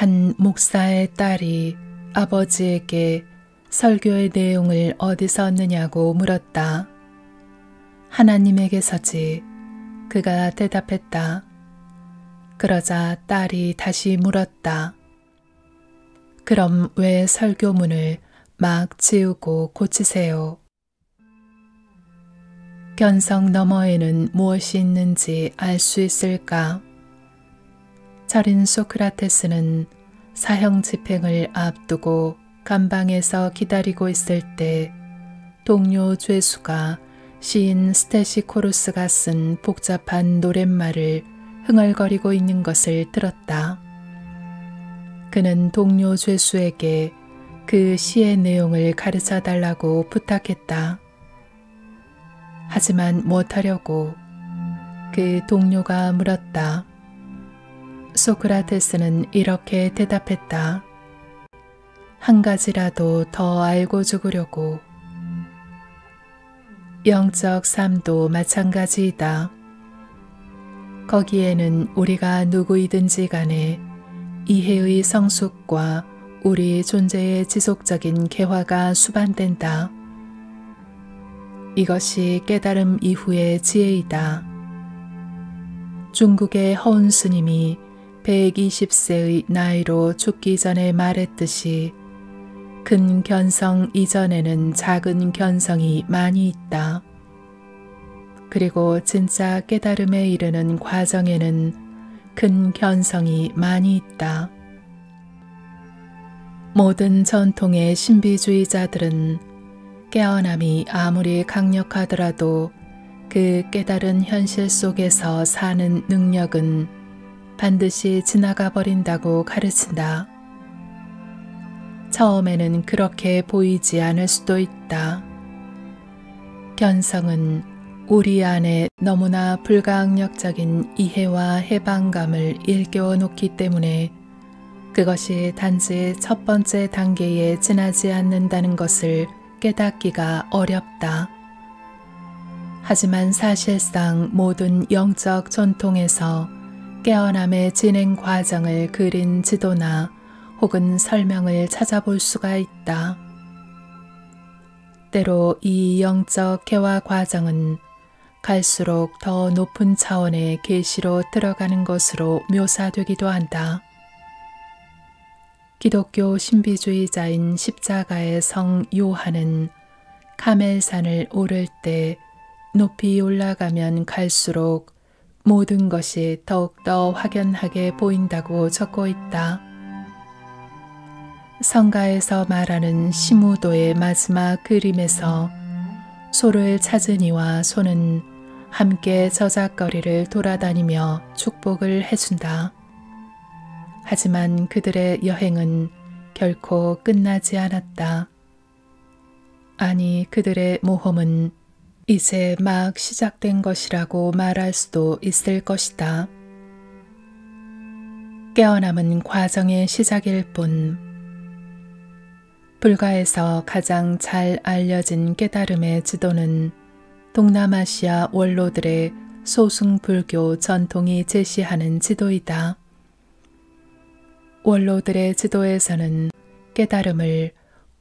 한 목사의 딸이 아버지에게 설교의 내용을 어디서 얻느냐고 물었다. 하나님에게서지. 그가 대답했다. 그러자 딸이 다시 물었다. 그럼 왜 설교문을 막 지우고 고치세요? 견성 너머에는 무엇이 있는지 알 수 있을까? 절인 소크라테스는 사형 집행을 앞두고 감방에서 기다리고 있을 때 동료 죄수가 시인 스테시코루스가 쓴 복잡한 노랫말을 흥얼거리고 있는 것을 들었다. 그는 동료 죄수에게 그 시의 내용을 가르쳐 달라고 부탁했다. 하지만 못하려고 그 동료가 물었다. 소크라테스는 이렇게 대답했다. 한 가지라도 더 알고 죽으려고. 영적 삶도 마찬가지이다. 거기에는 우리가 누구이든지 간에 이해의 성숙과 우리 존재의 지속적인 개화가 수반된다. 이것이 깨달음 이후의 지혜이다. 중국의 허운 스님이 120세의 나이로 죽기 전에 말했듯이 큰 견성 이전에는 작은 견성이 많이 있다. 그리고 진짜 깨달음에 이르는 과정에는 큰 견성이 많이 있다. 모든 전통의 신비주의자들은 깨어남이 아무리 강력하더라도 그 깨달은 현실 속에서 사는 능력은 반드시 지나가 버린다고 가르친다. 처음에는 그렇게 보이지 않을 수도 있다. 견성은 우리 안에 너무나 불가항력적인 이해와 해방감을 일깨워 놓기 때문에 그것이 단지 첫 번째 단계에 지나지 않는다는 것을 깨닫기가 어렵다. 하지만 사실상 모든 영적 전통에서 깨어남의 진행 과정을 그린 지도나 혹은 설명을 찾아볼 수가 있다. 때로 이 영적 개화 과정은 갈수록 더 높은 차원의 계시로 들어가는 것으로 묘사되기도 한다. 기독교 신비주의자인 십자가의 성 요한은 카멜산을 오를 때 높이 올라가면 갈수록 모든 것이 더욱더 확연하게 보인다고 적고 있다. 성가에서 말하는 시무도의 마지막 그림에서 소를 찾은 이와 소는 함께 저작거리를 돌아다니며 축복을 해준다. 하지만 그들의 여행은 결코 끝나지 않았다. 아니, 그들의 모험은 이제 막 시작된 것이라고 말할 수도 있을 것이다. 깨어남은 과정의 시작일 뿐. 불가에서 가장 잘 알려진 깨달음의 지도는 동남아시아 원로들의 소승불교 전통이 제시하는 지도이다. 원로들의 지도에서는 깨달음을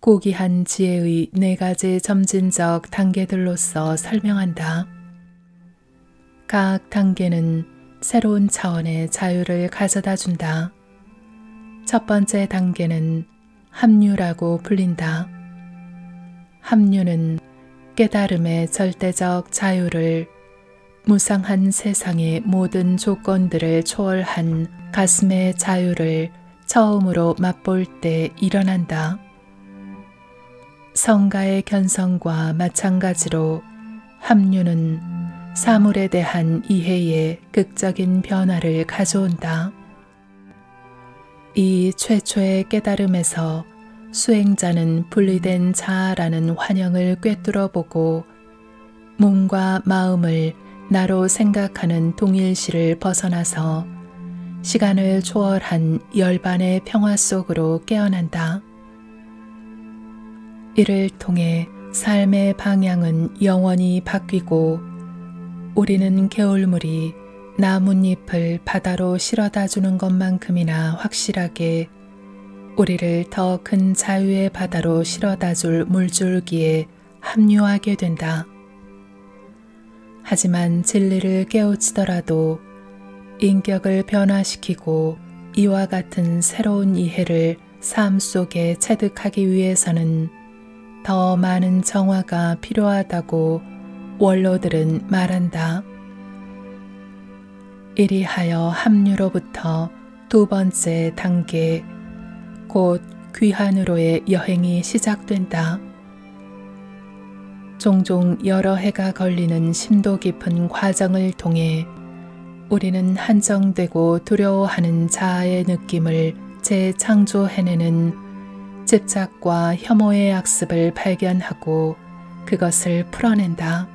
고귀한 지혜의 4가지 점진적 단계들로서 설명한다. 각 단계는 새로운 차원의 자유를 가져다 준다. 첫 번째 단계는 합류라고 불린다. 합류는 깨달음의 절대적 자유를 무상한 세상의 모든 조건들을 초월한 가슴의 자유를 처음으로 맛볼 때 일어난다. 성가의 견성과 마찬가지로 합류는 사물에 대한 이해에 극적인 변화를 가져온다. 이 최초의 깨달음에서 수행자는 분리된 자아라는 환영을 꿰뚫어보고 몸과 마음을 나로 생각하는 동일시를 벗어나서 시간을 초월한 열반의 평화 속으로 깨어난다. 이를 통해 삶의 방향은 영원히 바뀌고 우리는 개울물이 나뭇잎을 바다로 실어다 주는 것만큼이나 확실하게 우리를 더 큰 자유의 바다로 실어다 줄 물줄기에 합류하게 된다. 하지만 진리를 깨우치더라도 인격을 변화시키고 이와 같은 새로운 이해를 삶 속에 체득하기 위해서는 더 많은 정화가 필요하다고 원로들은 말한다. 이리하여 합류로부터 두 번째 단계, 곧 귀환으로의 여행이 시작된다. 종종 여러 해가 걸리는 심도 깊은 과정을 통해 우리는 한정되고 두려워하는 자아의 느낌을 재창조해내는 집착과 혐오의 악습을 발견하고 그것을 풀어낸다.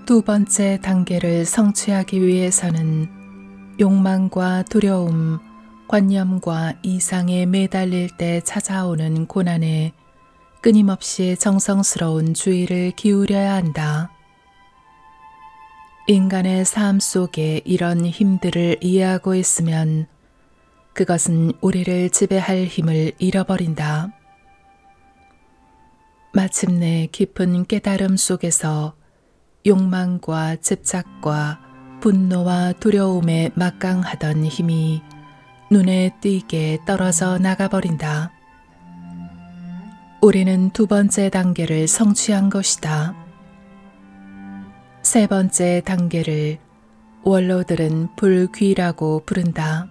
두 번째 단계를 성취하기 위해서는 욕망과 두려움, 관념과 이상에 매달릴 때 찾아오는 고난에 끊임없이 정성스러운 주의를 기울여야 한다. 인간의 삶 속에 이런 힘들을 이해하고 있으면 그것은 우리를 지배할 힘을 잃어버린다. 마침내 깊은 깨달음 속에서 욕망과 집착과 분노와 두려움에 막강하던 힘이 눈에 띄게 떨어져 나가버린다. 우리는 두 번째 단계를 성취한 것이다. 세 번째 단계를 원로들은 불귀라고 부른다.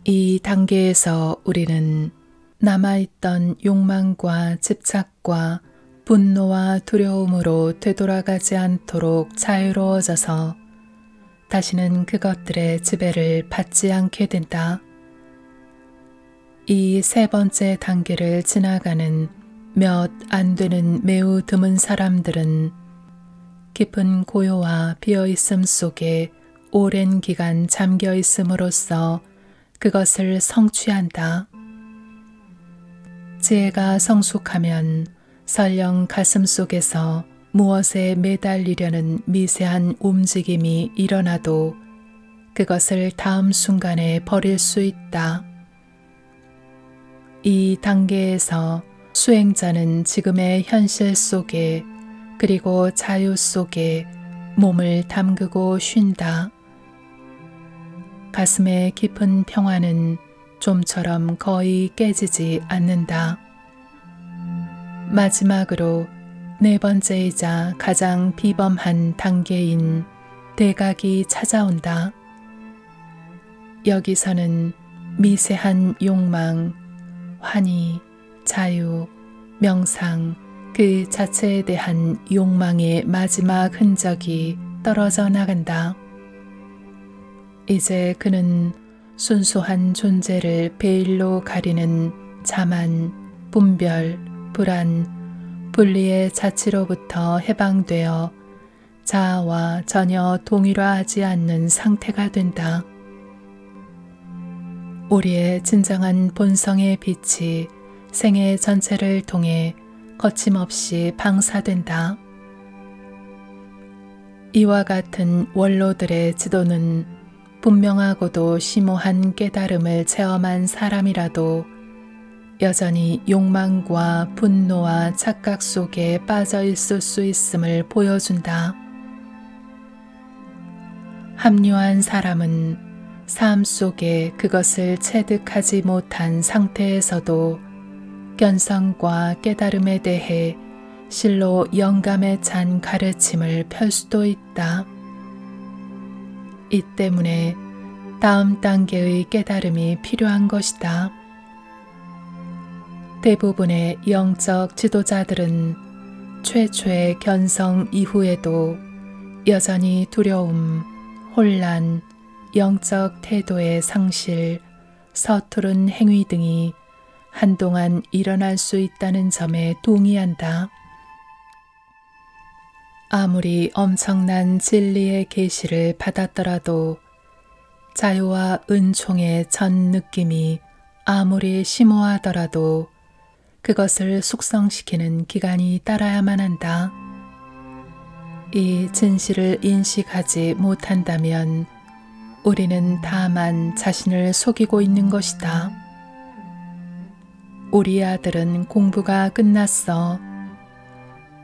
이 단계에서 우리는 남아있던 욕망과 집착과 분노와 두려움으로 되돌아가지 않도록 자유로워져서 다시는 그것들의 지배를 받지 않게 된다. 이 세 번째 단계를 지나가는 몇 안 되는 매우 드문 사람들은 깊은 고요와 비어있음 속에 오랜 기간 잠겨 있음으로써 그것을 성취한다. 지혜가 성숙하면 설령 가슴 속에서 무엇에 매달리려는 미세한 움직임이 일어나도 그것을 다음 순간에 버릴 수 있다. 이 단계에서 수행자는 지금의 현실 속에 그리고 자유 속에 몸을 담그고 쉰다. 가슴의 깊은 평화는 좀처럼 거의 깨지지 않는다. 마지막으로 네 번째이자 가장 비범한 단계인 대각이 찾아온다. 여기서는 미세한 욕망, 환희, 자유, 명상 그 자체에 대한 욕망의 마지막 흔적이 떨어져 나간다. 이제 그는 순수한 존재를 베일로 가리는 자만, 분별, 불안, 분리의 자치로부터 해방되어 자아와 전혀 동일화하지 않는 상태가 된다. 우리의 진정한 본성의 빛이 생애 전체를 통해 거침없이 방사된다. 이와 같은 원로들의 지도는 분명하고도 심오한 깨달음을 체험한 사람이라도 여전히 욕망과 분노와 착각 속에 빠져 있을 수 있음을 보여준다. 합류한 사람은 삶 속에 그것을 체득하지 못한 상태에서도 견성과 깨달음에 대해 실로 영감에 찬 가르침을 펼 수도 있다. 이 때문에 다음 단계의 깨달음이 필요한 것이다. 대부분의 영적 지도자들은 최초의 견성 이후에도 여전히 두려움, 혼란, 영적 태도의 상실, 서투른 행위 등이 한동안 일어날 수 있다는 점에 동의한다. 아무리 엄청난 진리의 계시를 받았더라도 자유와 은총의 전 느낌이 아무리 심오하더라도 그것을 숙성시키는 기간이 따라야만 한다. 이 진실을 인식하지 못한다면 우리는 다만 자신을 속이고 있는 것이다. 우리 아들은 공부가 끝났어.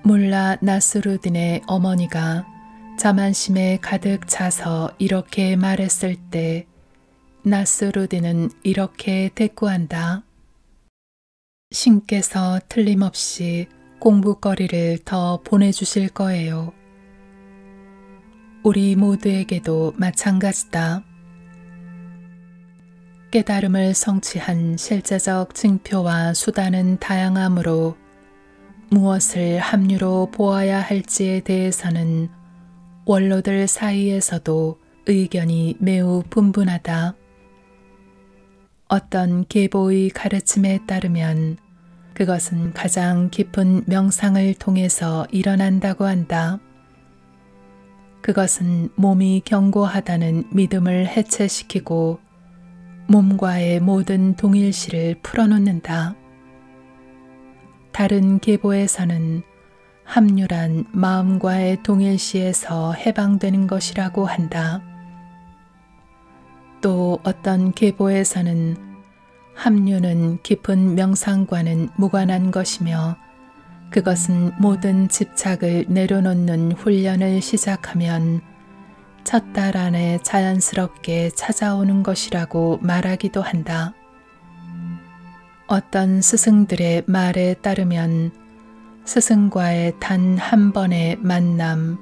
물라 나스루딘의 어머니가 자만심에 가득 차서 이렇게 말했을 때 나스루딘은 이렇게 대꾸한다. 신께서 틀림없이 공부거리를 더 보내주실 거예요. 우리 모두에게도 마찬가지다. 깨달음을 성취한 실제적 증표와 수단은 다양하므로 무엇을 합류로 보아야 할지에 대해서는 원로들 사이에서도 의견이 매우 분분하다. 어떤 계보의 가르침에 따르면 그것은 가장 깊은 명상을 통해서 일어난다고 한다. 그것은 몸이 견고하다는 믿음을 해체시키고 몸과의 모든 동일시를 풀어놓는다. 다른 계보에서는 합류란 마음과의 동일시에서 해방되는 것이라고 한다. 또 어떤 계보에서는 합류는 깊은 명상과는 무관한 것이며 그것은 모든 집착을 내려놓는 훈련을 시작하면 첫 달 안에 자연스럽게 찾아오는 것이라고 말하기도 한다. 어떤 스승들의 말에 따르면 스승과의 단 한 번의 만남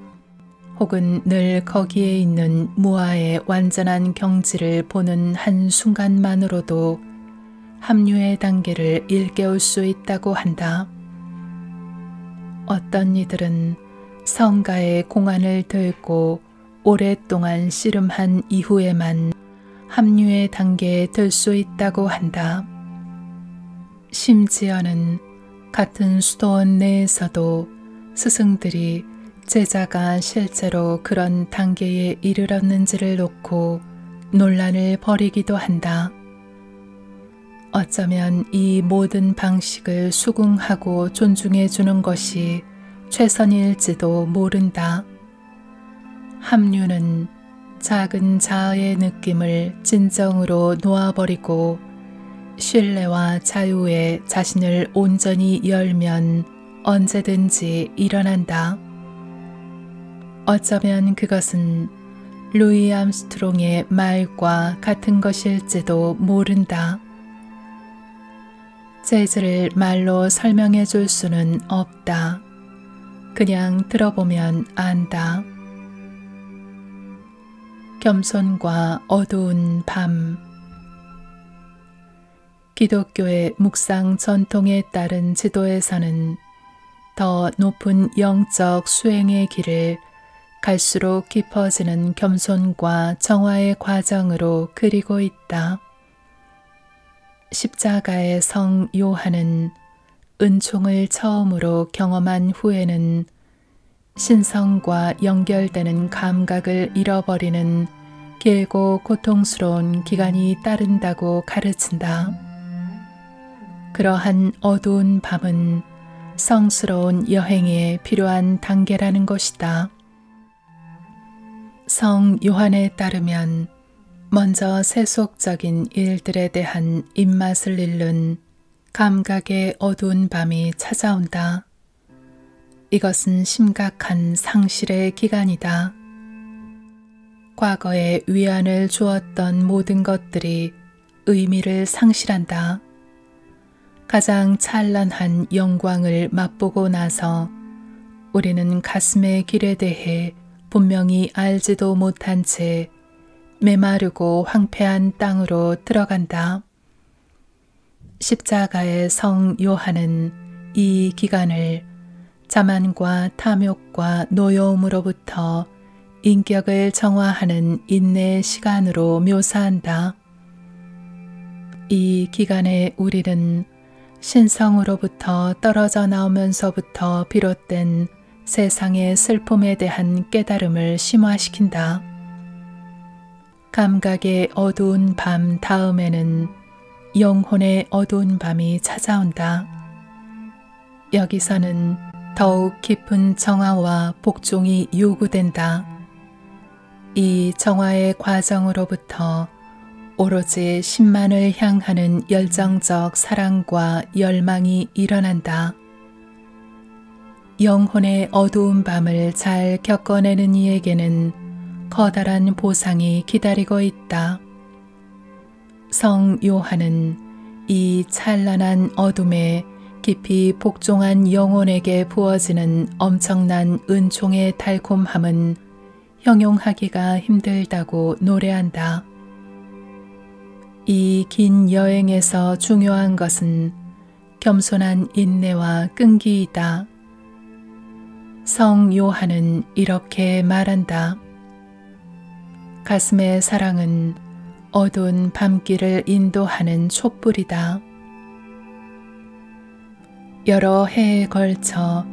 혹은 늘 거기에 있는 무아의 완전한 경지를 보는 한 순간만으로도 합류의 단계를 일깨울 수 있다고 한다. 어떤 이들은 성가의 공안을 들고 오랫동안 씨름한 이후에만 합류의 단계에 들 수 있다고 한다. 심지어는 같은 수도원 내에서도 스승들이 제자가 실제로 그런 단계에 이르렀는지를 놓고 논란을 벌이기도 한다. 어쩌면 이 모든 방식을 수긍하고 존중해 주는 것이 최선일지도 모른다. 합류는 작은 자아의 느낌을 진정으로 놓아버리고 신뢰와 자유에 자신을 온전히 열면 언제든지 일어난다. 어쩌면 그것은 루이 암스트롱의 말과 같은 것일지도 모른다. 재즈를 말로 설명해 줄 수는 없다. 그냥 들어보면 안다. 겸손과 어두운 밤. 기독교의 묵상 전통에 따른 지도에서는 더 높은 영적 수행의 길을 갈수록 깊어지는 겸손과 정화의 과정으로 그리고 있다. 십자가의 성 요한은 은총을 처음으로 경험한 후에는 신성과 연결되는 감각을 잃어버리는 길고 고통스러운 기간이 따른다고 가르친다. 그러한 어두운 밤은 성스러운 여행에 필요한 단계라는 것이다. 성 요한에 따르면 먼저 세속적인 일들에 대한 입맛을 잃는 감각의 어두운 밤이 찾아온다. 이것은 심각한 상실의 기간이다. 과거에 위안을 주었던 모든 것들이 의미를 상실한다. 가장 찬란한 영광을 맛보고 나서 우리는 가슴의 길에 대해 분명히 알지도 못한 채 메마르고 황폐한 땅으로 들어간다. 십자가의 성 요한은 이 기간을 자만과 탐욕과 노여움으로부터 인격을 정화하는 인내의 시간으로 묘사한다. 이 기간에 우리는 신성으로부터 떨어져 나오면서부터 비롯된 세상의 슬픔에 대한 깨달음을 심화시킨다. 감각의 어두운 밤 다음에는 영혼의 어두운 밤이 찾아온다. 여기서는 더욱 깊은 정화와 복종이 요구된다. 이 정화의 과정으로부터 오로지 신만을 향하는 열정적 사랑과 열망이 일어난다. 영혼의 어두운 밤을 잘 겪어내는 이에게는 커다란 보상이 기다리고 있다. 성 요한은 이 찬란한 어둠에 깊이 복종한 영혼에게 부어지는 엄청난 은총의 달콤함은 형용하기가 힘들다고 노래한다. 이 긴 여행에서 중요한 것은 겸손한 인내와 끈기이다. 성 요한은 이렇게 말한다. 가슴의 사랑은 어두운 밤길을 인도하는 촛불이다. 여러 해에 걸쳐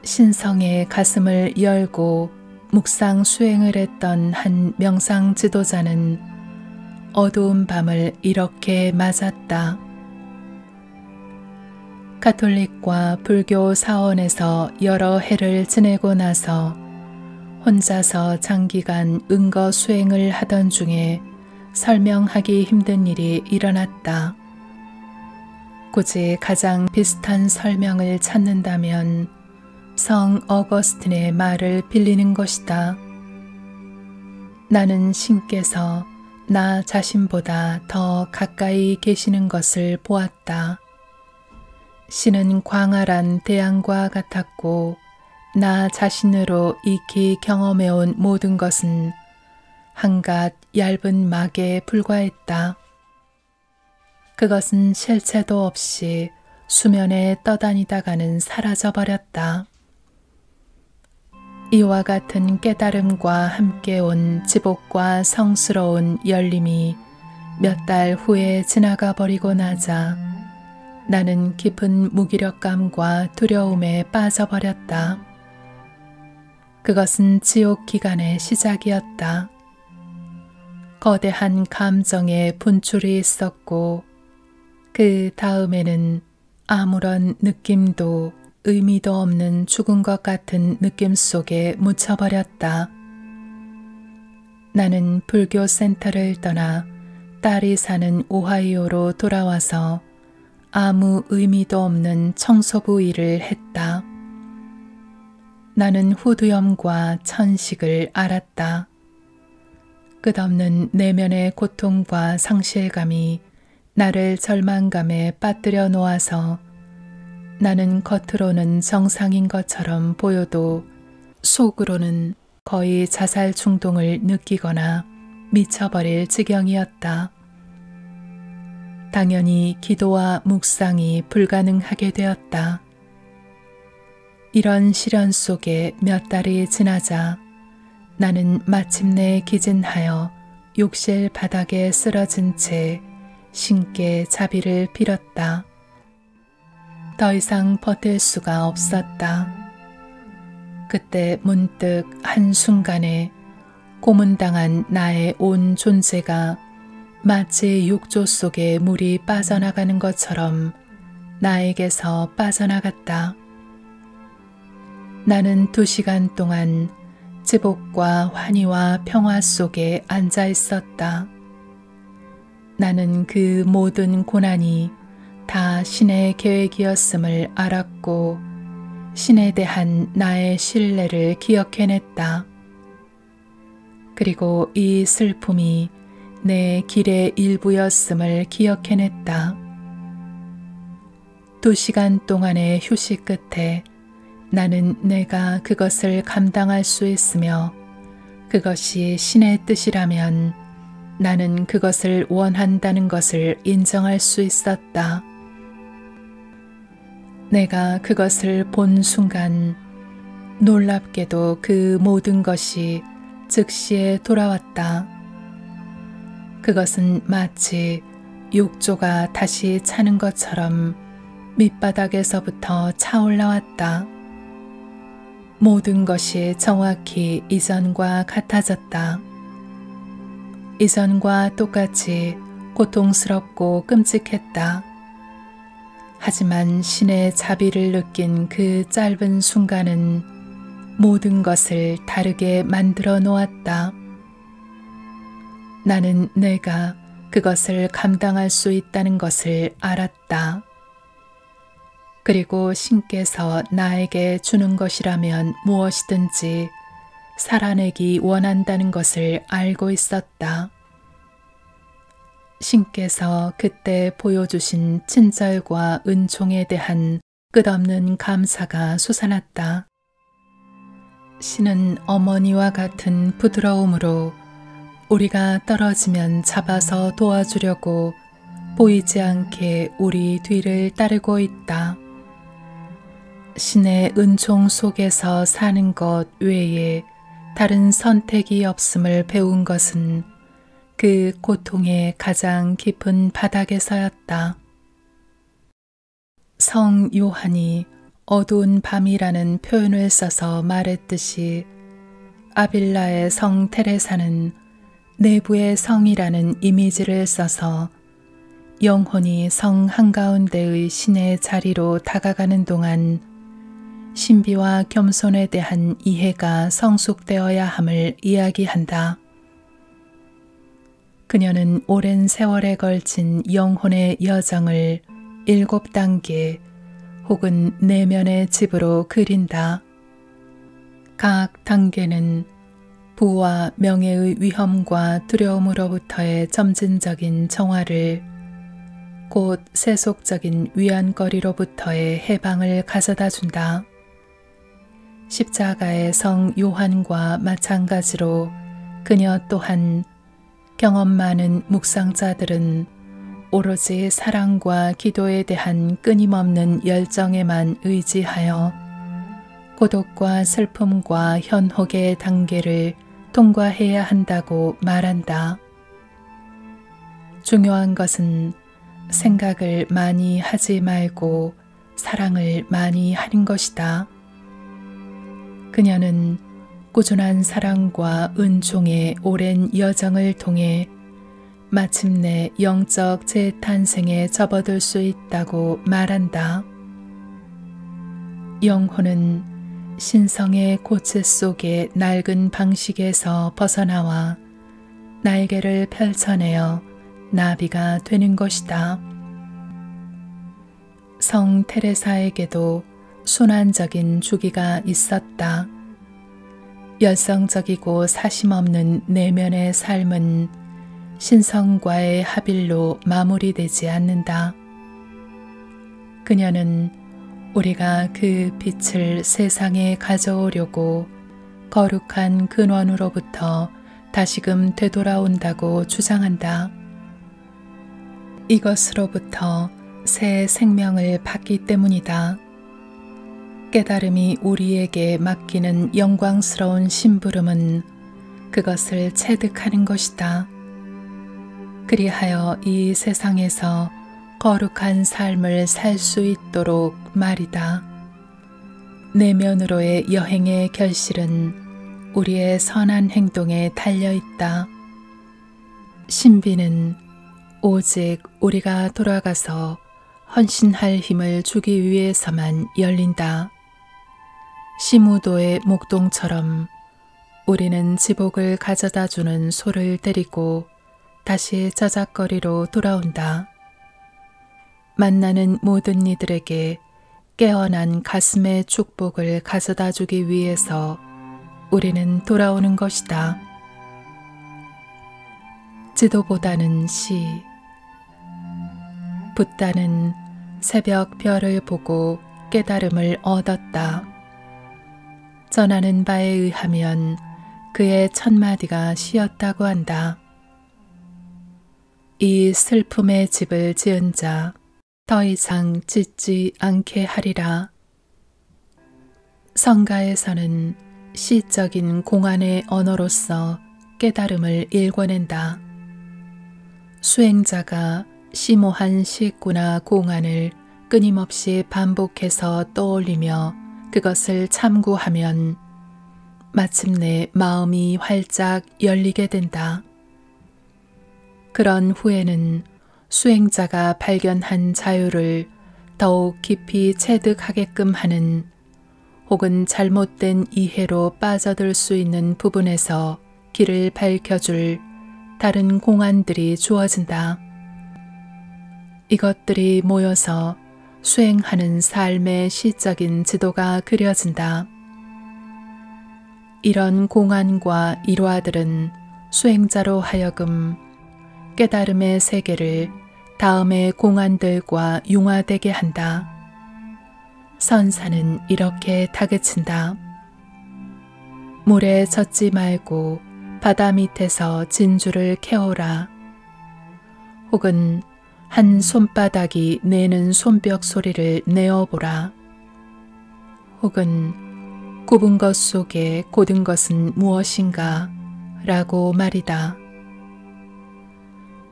신성의 가슴을 열고 묵상 수행을 했던 한 명상 지도자는 어두운 밤을 이렇게 맞았다. 가톨릭과 불교 사원에서 여러 해를 지내고 나서 혼자서 장기간 은거 수행을 하던 중에 설명하기 힘든 일이 일어났다. 굳이 가장 비슷한 설명을 찾는다면 성 어거스틴의 말을 빌리는 것이다. 나는 신께서 나 자신보다 더 가까이 계시는 것을 보았다. 신은 광활한 대양과 같았고 나 자신으로 익히 경험해온 모든 것은 한갓 얇은 막에 불과했다. 그것은 실체도 없이 수면에 떠다니다가는 사라져버렸다. 이와 같은 깨달음과 함께 온 지복과 성스러운 열림이 몇 달 후에 지나가 버리고 나자 나는 깊은 무기력감과 두려움에 빠져버렸다. 그것은 지옥 기간의 시작이었다. 거대한 감정의 분출이 있었고 그 다음에는 아무런 느낌도 의미도 없는 죽은 것 같은 느낌 속에 묻혀버렸다. 나는 불교 센터를 떠나 딸이 사는 오하이오로 돌아와서 아무 의미도 없는 청소부 일을 했다. 나는 후두염과 천식을 알았다. 끝없는 내면의 고통과 상실감이 나를 절망감에 빠뜨려 놓아서 나는 겉으로는 정상인 것처럼 보여도 속으로는 거의 자살 충동을 느끼거나 미쳐버릴 지경이었다. 당연히 기도와 묵상이 불가능하게 되었다. 이런 시련 속에 몇 달이 지나자 나는 마침내 기진하여 욕실 바닥에 쓰러진 채 신께 자비를 빌었다. 더 이상 버틸 수가 없었다. 그때 문득 한순간에 고문당한 나의 온 존재가 마치 욕조 속에 물이 빠져나가는 것처럼 나에게서 빠져나갔다. 나는 2시간 동안 지복과 환희와 평화 속에 앉아 있었다. 나는 그 모든 고난이 다 신의 계획이었음을 알았고 신에 대한 나의 신뢰를 기억해냈다. 그리고 이 슬픔이 내 길의 일부였음을 기억해냈다. 2시간 동안의 휴식 끝에 나는 내가 그것을 감당할 수 있으며 그것이 신의 뜻이라면 나는 그것을 원한다는 것을 인정할 수 있었다. 내가 그것을 본 순간 놀랍게도 그 모든 것이 즉시에 돌아왔다. 그것은 마치 욕조가 다시 차는 것처럼 밑바닥에서부터 차올라왔다. 모든 것이 정확히 이전과 같아졌다. 이전과 똑같이 고통스럽고 끔찍했다. 하지만 신의 자비를 느낀 그 짧은 순간은 모든 것을 다르게 만들어 놓았다. 나는 내가 그것을 감당할 수 있다는 것을 알았다. 그리고 신께서 나에게 주는 것이라면 무엇이든지 살아내기 원한다는 것을 알고 있었다. 신께서 그때 보여주신 친절과 은총에 대한 끝없는 감사가 솟아났다. 신은 어머니와 같은 부드러움으로 우리가 떨어지면 잡아서 도와주려고 보이지 않게 우리 뒤를 따르고 있다. 신의 은총 속에서 사는 것 외에 다른 선택이 없음을 배운 것은 그 고통의 가장 깊은 바닥에서였다. 성 요한이 어두운 밤이라는 표현을 써서 말했듯이 아빌라의 성 테레사는 내부의 성이라는 이미지를 써서 영혼이 성 한가운데의 신의 자리로 다가가는 동안 신비와 겸손에 대한 이해가 성숙되어야 함을 이야기한다. 그녀는 오랜 세월에 걸친 영혼의 여정을 7단계 혹은 내면의 집으로 그린다. 각 단계는 부와 명예의 위험과 두려움으로부터의 점진적인 정화를, 곧 세속적인 위안거리로부터의 해방을 가져다 준다. 십자가의 성 요한과 마찬가지로 그녀 또한 경험 많은 묵상자들은 오로지 사랑과 기도에 대한 끊임없는 열정에만 의지하여 고독과 슬픔과 현혹의 단계를 통과해야 한다고 말한다. 중요한 것은 생각을 많이 하지 말고 사랑을 많이 하는 것이다. 그녀는 꾸준한 사랑과 은총의 오랜 여정을 통해 마침내 영적 재탄생에 접어들 수 있다고 말한다. 영혼은 신성의 고체 속의 낡은 방식에서 벗어나와 날개를 펼쳐내어 나비가 되는 것이다. 성 테레사에게도 순환적인 주기가 있었다. 열성적이고 사심없는 내면의 삶은 신성과의 합일로 마무리되지 않는다. 그녀는 우리가 그 빛을 세상에 가져오려고 거룩한 근원으로부터 다시금 되돌아온다고 주장한다. 이것으로부터 새 생명을 받기 때문이다. 깨달음이 우리에게 맡기는 영광스러운 심부름은 그것을 체득하는 것이다. 그리하여 이 세상에서 거룩한 삶을 살 수 있도록 말이다. 내면으로의 여행의 결실은 우리의 선한 행동에 달려있다. 신비는 오직 우리가 돌아가서 헌신할 힘을 주기 위해서만 열린다. 시무도의 목동처럼 우리는 지복을 가져다주는 소를 데리고 다시 저작거리로 돌아온다. 만나는 모든 이들에게 깨어난 가슴의 축복을 가져다주기 위해서 우리는 돌아오는 것이다. 지도보다는 시. 붓다는 새벽 별을 보고 깨달음을 얻었다. 전하는 바에 의하면 그의 첫마디가 시였다고 한다. 이 슬픔의 집을 지은 자 더 이상 짓지 않게 하리라. 성가에서는 시적인 공안의 언어로서 깨달음을 일궈낸다. 수행자가 심오한 시구나 공안을 끊임없이 반복해서 떠올리며 그것을 참고하면 마침내 마음이 활짝 열리게 된다. 그런 후에는 수행자가 발견한 자유를 더욱 깊이 체득하게끔 하는 혹은 잘못된 이해로 빠져들 수 있는 부분에서 길을 밝혀줄 다른 공안들이 주어진다. 이것들이 모여서 수행하는 삶의 시적인 지도가 그려진다. 이런 공안과 일화들은 수행자로 하여금 깨달음의 세계를 다음의 공안들과 융화되게 한다. 선사는 이렇게 다그친다. 물에 젖지 말고 바다 밑에서 진주를 캐오라. 혹은 한 손바닥이 내는 손뼉 소리를 내어보라. 혹은 굽은 것 속에 고든 것은 무엇인가? 라고 말이다.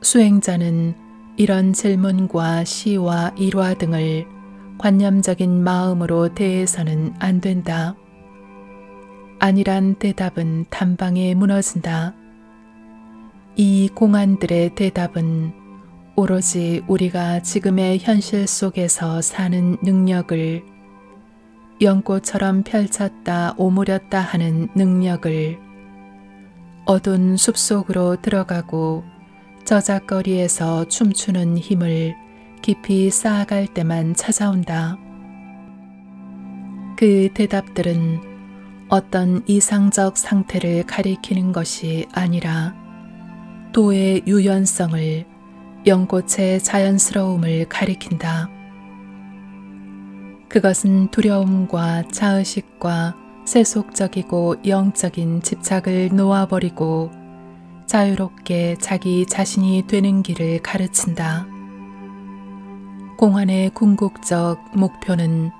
수행자는 이런 질문과 시와 일화 등을 관념적인 마음으로 대해서는 안 된다. 아니란 대답은 단방에 무너진다. 이 공안들의 대답은 오로지 우리가 지금의 현실 속에서 사는 능력을, 연꽃처럼 펼쳤다 오므렸다 하는 능력을, 어두운 숲속으로 들어가고 저작거리에서 춤추는 힘을 깊이 쌓아갈 때만 찾아온다. 그 대답들은 어떤 이상적 상태를 가리키는 것이 아니라 도의 유연성을, 연꽃의 자연스러움을 가리킨다. 그것은 두려움과 자의식과 세속적이고 영적인 집착을 놓아버리고 자유롭게 자기 자신이 되는 길을 가르친다. 공안의 궁극적 목표는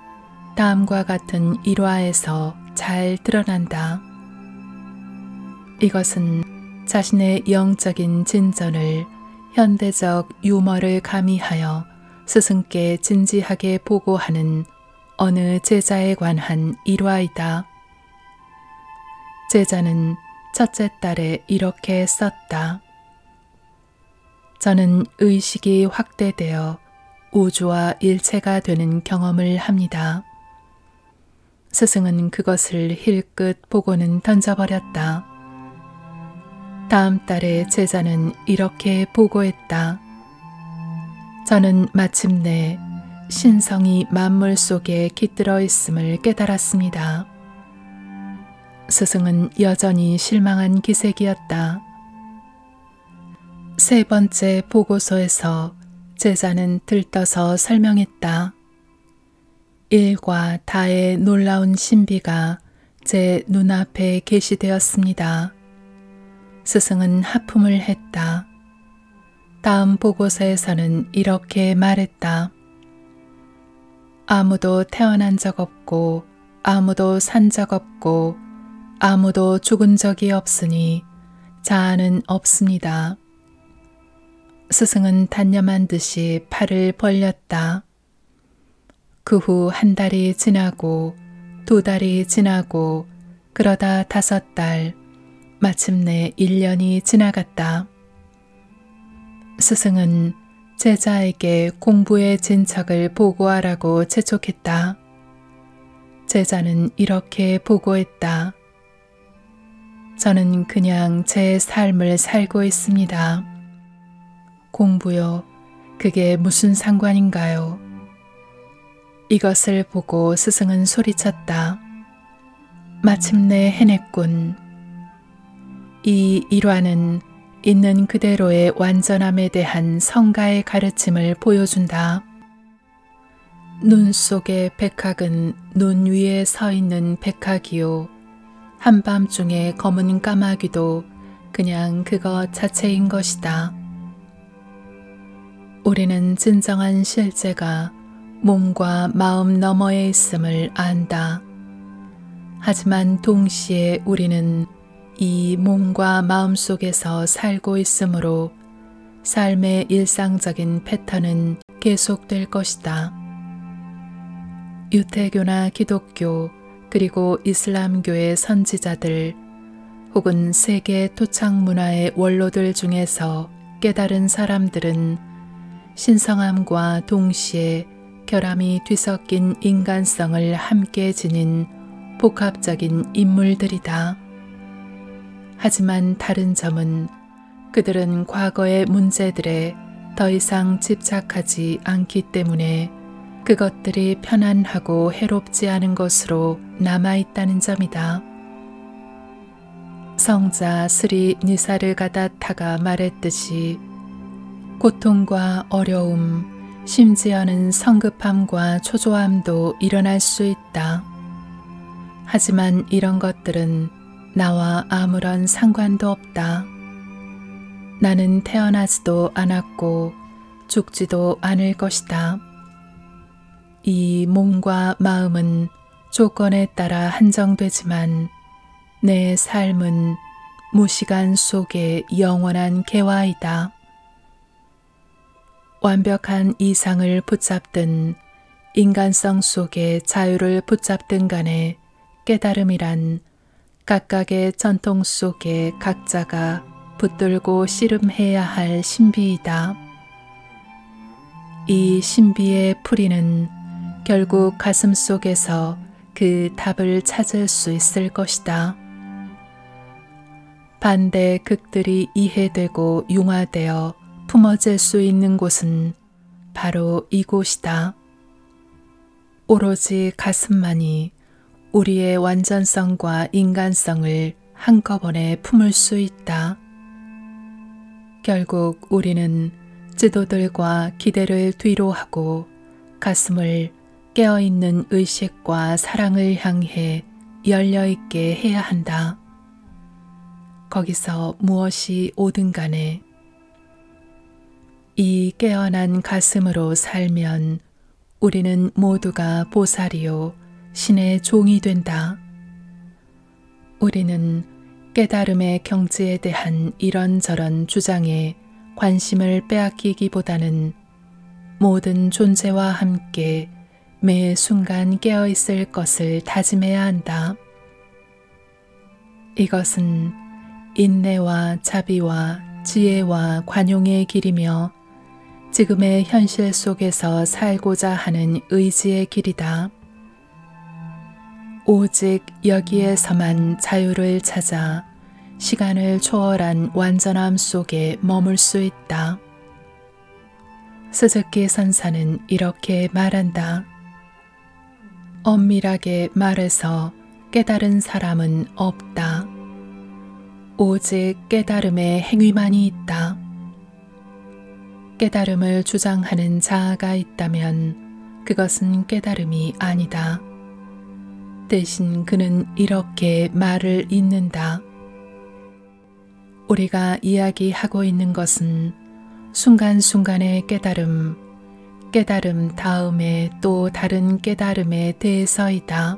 다음과 같은 일화에서 잘 드러난다. 이것은 자신의 영적인 진전을 현대적 유머를 가미하여 스승께 진지하게 보고하는 어느 제자에 관한 일화이다. 제자는 첫째 딸에 이렇게 썼다. 저는 의식이 확대되어 우주와 일체가 되는 경험을 합니다. 스승은 그것을 힐끗 보고는 던져버렸다. 다음 달에 제자는 이렇게 보고했다. 저는 마침내 신성이 만물 속에 깃들어 있음을 깨달았습니다. 스승은 여전히 실망한 기색이었다. 세 번째 보고서에서 제자는 들떠서 설명했다. 일과 다의 놀라운 신비가 제 눈앞에 계시되었습니다. 스승은 하품을 했다. 다음 보고서에서는 이렇게 말했다. 아무도 태어난 적 없고 아무도 산 적 없고 아무도 죽은 적이 없으니 자아는 없습니다. 스승은 단념한 듯이 팔을 벌렸다. 그 후 한 달이 지나고 두 달이 지나고 그러다 5달, 마침내 1년이 지나갔다. 스승은 제자에게 공부의 진척을 보고하라고 재촉했다. 제자는 이렇게 보고했다. 저는 그냥 제 삶을 살고 있습니다. 공부요, 그게 무슨 상관인가요? 이것을 보고 스승은 소리쳤다. 마침내 해냈군. 이 일화는 있는 그대로의 완전함에 대한 성가의 가르침을 보여준다. 눈 속의 백학은 눈 위에 서 있는 백학이요. 한밤중에 검은 까마귀도 그냥 그것 자체인 것이다. 우리는 진정한 실제가 몸과 마음 너머에 있음을 안다. 하지만 동시에 우리는 이 몸과 마음 속에서 살고 있으므로 삶의 일상적인 패턴은 계속될 것이다. 유태교나 기독교 그리고 이슬람교의 선지자들 혹은 세계 토착 문화의 원로들 중에서 깨달은 사람들은 신성함과 동시에 결함이 뒤섞인 인간성을 함께 지닌 복합적인 인물들이다. 하지만 다른 점은 그들은 과거의 문제들에 더 이상 집착하지 않기 때문에 그것들이 편안하고 해롭지 않은 것으로 남아있다는 점이다. 성자 스리 니사르가다타가 말했듯이 고통과 어려움, 심지어는 성급함과 초조함도 일어날 수 있다. 하지만 이런 것들은 나와 아무런 상관도 없다. 나는 태어나지도 않았고 죽지도 않을 것이다. 이 몸과 마음은 조건에 따라 한정되지만 내 삶은 무시간 속의 영원한 개화이다. 완벽한 이상을 붙잡든 인간성 속의 자유를 붙잡든 간에 깨달음이란 각각의 전통 속에 각자가 붙들고 씨름해야 할 신비이다. 이 신비의 풀이는 결국 가슴 속에서 그 답을 찾을 수 있을 것이다. 반대 극들이 이해되고 융화되어 품어질 수 있는 곳은 바로 이곳이다. 오로지 가슴만이 우리의 완전성과 인간성을 한꺼번에 품을 수 있다. 결국 우리는 지도들과 기대를 뒤로 하고 가슴을 깨어있는 의식과 사랑을 향해 열려있게 해야 한다. 거기서 무엇이 오든 간에 이 깨어난 가슴으로 살면 우리는 모두가 보살이요 신의 종이 된다. 우리는 깨달음의 경지에 대한 이런저런 주장에 관심을 빼앗기기보다는 모든 존재와 함께 매 순간 깨어있을 것을 다짐해야 한다. 이것은 인내와 자비와 지혜와 관용의 길이며 지금의 현실 속에서 살고자 하는 의지의 길이다. 오직 여기에서만 자유를 찾아 시간을 초월한 완전함 속에 머물 수 있다. 스즈키 선사는 이렇게 말한다. 엄밀하게 말해서 깨달은 사람은 없다. 오직 깨달음의 행위만이 있다. 깨달음을 주장하는 자아가 있다면 그것은 깨달음이 아니다. 대신 그는 이렇게 말을 잇는다. 우리가 이야기하고 있는 것은 순간순간의 깨달음, 깨달음 다음에 또 다른 깨달음에 대해서이다.